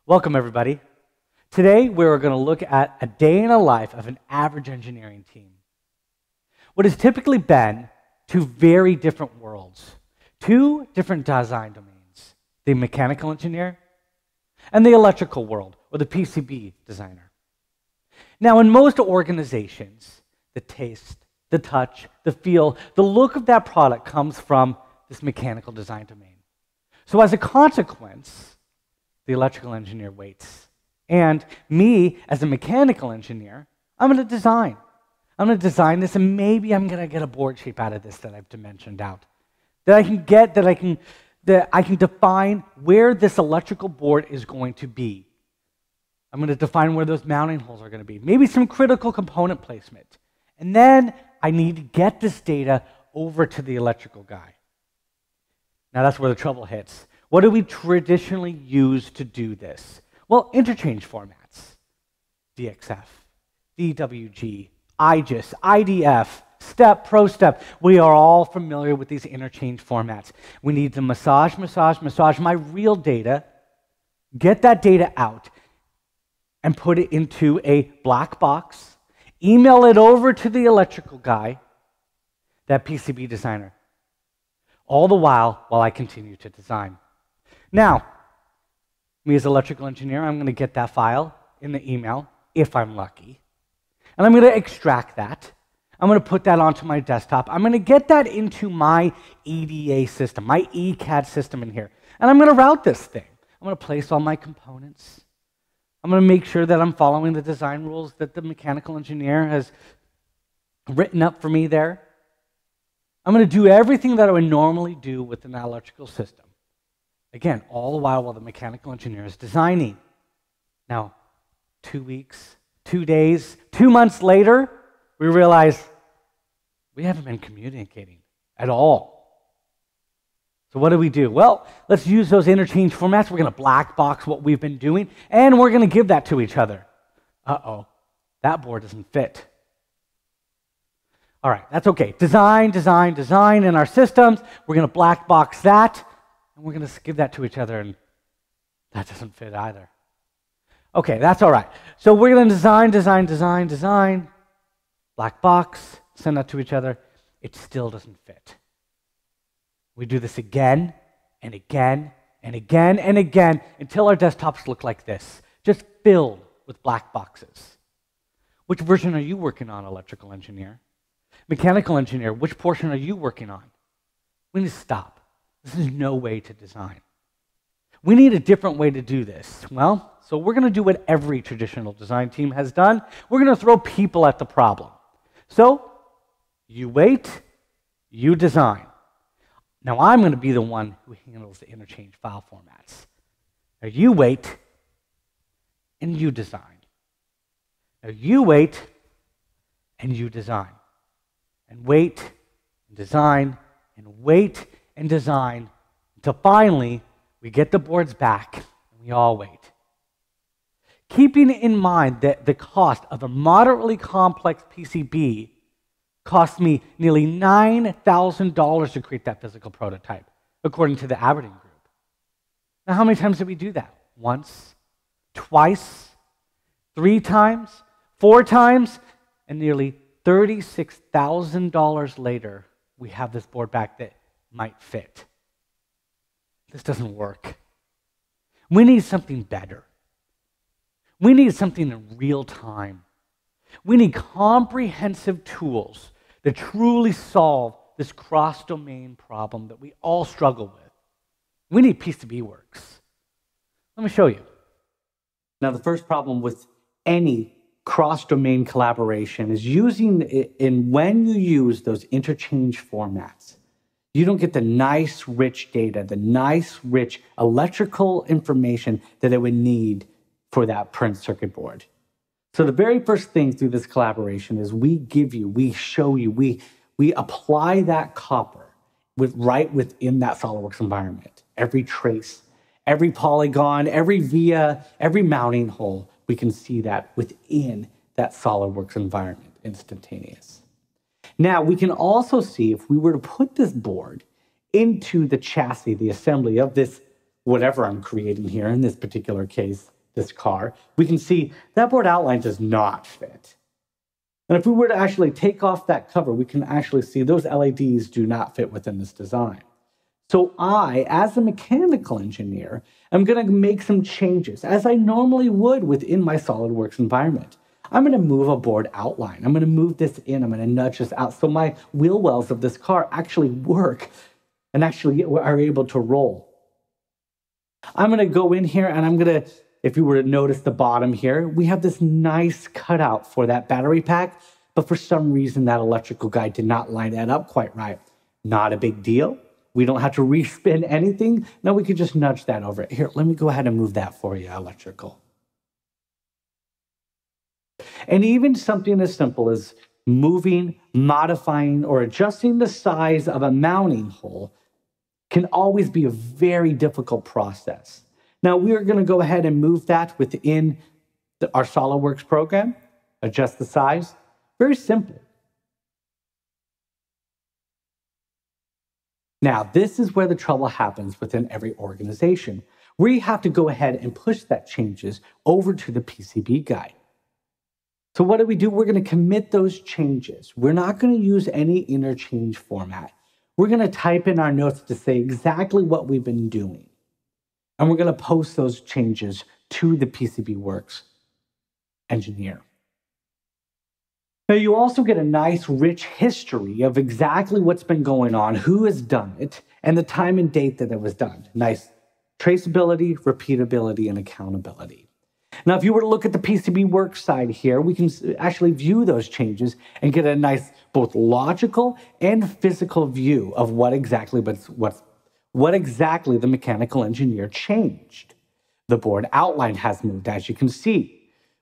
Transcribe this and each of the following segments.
Welcome, everybody. Today, we're going to look at a day in the life of an average engineering team. What has typically been two very different worlds, two different design domains, the mechanical engineer and the electrical world, or the PCB designer. Now, in most organizations, the taste, the touch, the feel, the look of that product comes from this mechanical design domain. So as a consequence, the electrical engineer waits. And me, as a mechanical engineer, I'm going to design. I'm going to design this, and maybe I'm going to get a board shape out of this that I've dimensioned out. That I can define where this electrical board is going to be. I'm going to define where those mounting holes are going to be. Maybe some critical component placement. And then I need to get this data over to the electrical guy. Now that's where the trouble hits. What do we traditionally use to do this? Well, interchange formats. DXF, DWG, IGES, IDF, STEP, ProStep. We are all familiar with these interchange formats. We need to massage my real data, get that data out, and put it into a black box, email it over to the electrical guy, that PCB designer, all the while I continue to design. Now, me as an electrical engineer, I'm going to get that file in the email, if I'm lucky, and I'm going to extract that. I'm going to put that onto my desktop. I'm going to get that into my EDA system, my ECAD system in here, and I'm going to route this thing. I'm going to place all my components. I'm going to make sure that I'm following the design rules that the mechanical engineer has written up for me there. I'm going to do everything that I would normally do with an electrical system. Again, all the while the mechanical engineer is designing. Now, 2 weeks, 2 days, 2 months later, we realize we haven't been communicating at all. So what do? Well, let's use those interchange formats. We're going to black box what we've been doing, and we're going to give that to each other. Uh-oh, that board doesn't fit. All right, that's okay. Design in our systems. We're going to black box that, and we're going to give that to each other, and that doesn't fit either. Okay, that's all right. So we're going to design, black box, send that to each other. It still doesn't fit. We do this again and again and again and again until our desktops look like this, just filled with black boxes. Which version are you working on, electrical engineer? Mechanical engineer, which portion are you working on? We need to stop. This is no way to design. We need a different way to do this. Well, so we're going to do what every traditional design team has done. We're going to throw people at the problem. So, you wait, you design. Now I'm going to be the one who handles the interchange file formats. Now you wait, and you design. Now you wait, and you design. And wait, and design, and wait, and design, until finally we get the boards back, and we all wait. Keeping in mind that the cost of a moderately complex PCB cost me nearly $9,000 to create that physical prototype, according to the Aberdeen Group. Now, how many times did we do that? Once, twice, 3 times, 4 times, and nearly $36,000 later, we have this board back that might fit. This doesn't work. We need something better. We need something in real time. We need comprehensive tools that truly solve this cross-domain problem that we all struggle with. We need PCB-Works. Let me show you. Now, the first problem with any cross-domain collaboration is when you use those interchange formats, you don't get the nice, rich data, the nice, rich electrical information that it would need for that print circuit board. So the very first thing through this collaboration is we show you, we apply that copper right within that SOLIDWORKS environment. Every trace, every polygon, every via, every mounting hole, we can see that within that SOLIDWORKS environment, instantaneous. Now, we can also see if we were to put this board into the chassis, the assembly of this, whatever I'm creating here, in this particular case, this car, we can see that board outline does not fit. And if we were to actually take off that cover, we can actually see those LEDs do not fit within this design. So I, as a mechanical engineer, am going to make some changes, as I normally would within my SolidWorks environment. I'm going to move a board outline. I'm going to move this in. I'm going to nudge this out so my wheel wells of this car actually work and actually are able to roll. I'm going to go in here and I'm going to, if you were to notice the bottom here, we have this nice cutout for that battery pack, but for some reason that electrical guy did not line that up quite right. Not a big deal. We don't have to respin anything. No, we could just nudge that over. Here, let me go ahead and move that for you, electrical. And even something as simple as moving, modifying, or adjusting the size of a mounting hole can always be a very difficult process. Now, we are going to go ahead and move that within our SolidWorks program, adjust the size. Very simple. Now, this is where the trouble happens within every organization. We have to go ahead and push that changes over to the PCB guy. So what do? We're going to commit those changes. We're not going to use any interchange format. We're going to type in our notes to say exactly what we've been doing. And we're going to post those changes to the PCB-Works engineer. Now, you also get a nice, rich history of exactly what's been going on, who has done it, and the time and date that it was done. Nice traceability, repeatability, and accountability. Now, if you were to look at the PCB-Works side here, we can actually view those changes and get a nice, both logical and physical view of what exactly the mechanical engineer changed. The board outline has moved, as you can see.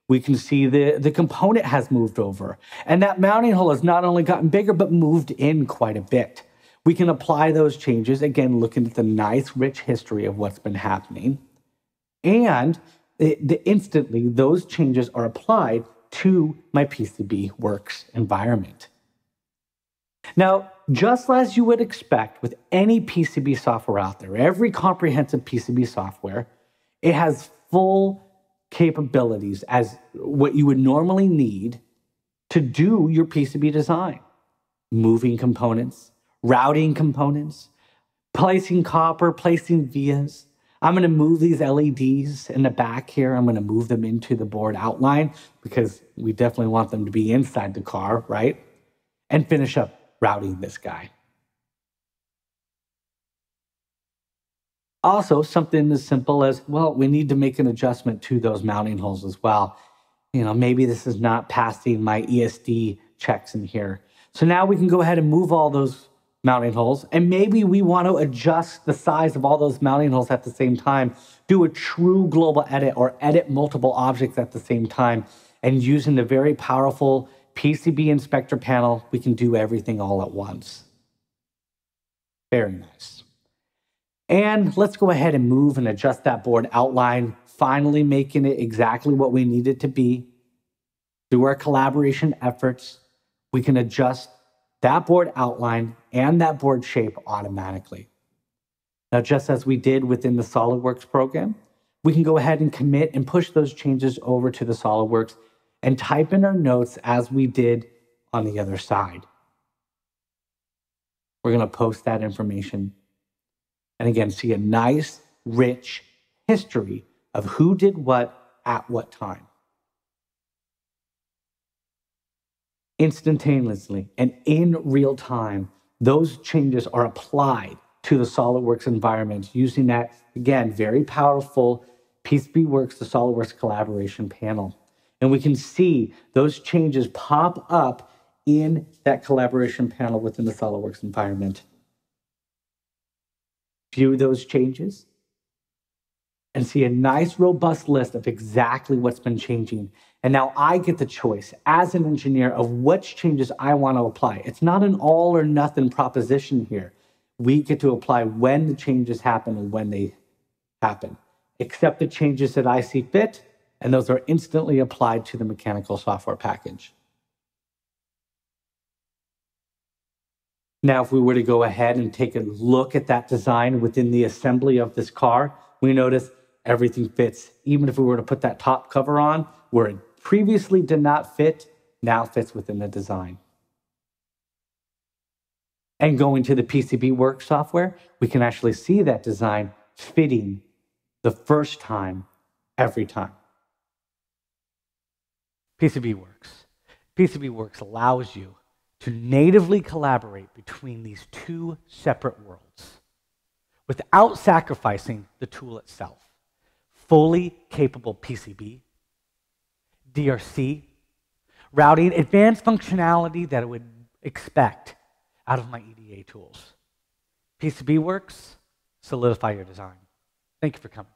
We can see the component has moved over. And that mounting hole has not only gotten bigger, but moved in quite a bit. We can apply those changes, again, looking at the nice, rich history of what's been happening. And instantly, those changes are applied to my PCB-Works environment. Now, just as you would expect with any PCB software out there, every comprehensive PCB software, it has full capabilities as what you would normally need to do your PCB design. Moving components, routing components, placing copper, placing vias. I'm going to move these LEDs in the back here. I'm going to move them into the board outline because we definitely want them to be inside the car, right? And finish up routing this guy. Also, something as simple as, well, we need to make an adjustment to those mounting holes as well. You know, maybe this is not passing my ESD checks in here. So now we can go ahead and move all those mounting holes, and maybe we want to adjust the size of all those mounting holes at the same time, do a true global edit or edit multiple objects at the same time, and using the very powerful PCB inspector panel, we can do everything all at once. Very nice. And let's go ahead and move and adjust that board outline, finally making it exactly what we need it to be. Through our collaboration efforts, we can adjust that board outline and that board shape automatically. Now, just as we did within the SolidWorks program, we can go ahead and commit and push those changes over to the SolidWorks and type in our notes as we did on the other side. We're going to post that information and again, see a nice, rich history of who did what at what time. Instantaneously and in real time, those changes are applied to the SolidWorks environment using that, again, very powerful PCB-Works to SolidWorks collaboration panel. And we can see those changes pop up in that collaboration panel within the SolidWorks environment. View those changes and see a nice, robust list of exactly what's been changing. And now I get the choice as an engineer of which changes I want to apply. It's not an all or nothing proposition here. We get to apply when the changes happen and when they happen. Accept the changes that I see fit, and those are instantly applied to the mechanical software package. Now, if we were to go ahead and take a look at that design within the assembly of this car, we notice everything fits. Even if we were to put that top cover on, where it previously did not fit, now fits within the design. And going to the PCB-Works software, we can actually see that design fitting the first time, every time. PCB-Works. PCB-Works allows you to natively collaborate between these two separate worlds without sacrificing the tool itself. Fully capable PCB, DRC, routing, advanced functionality that I would expect out of my EDA tools. PCB-Works, solidify your design. Thank you for coming.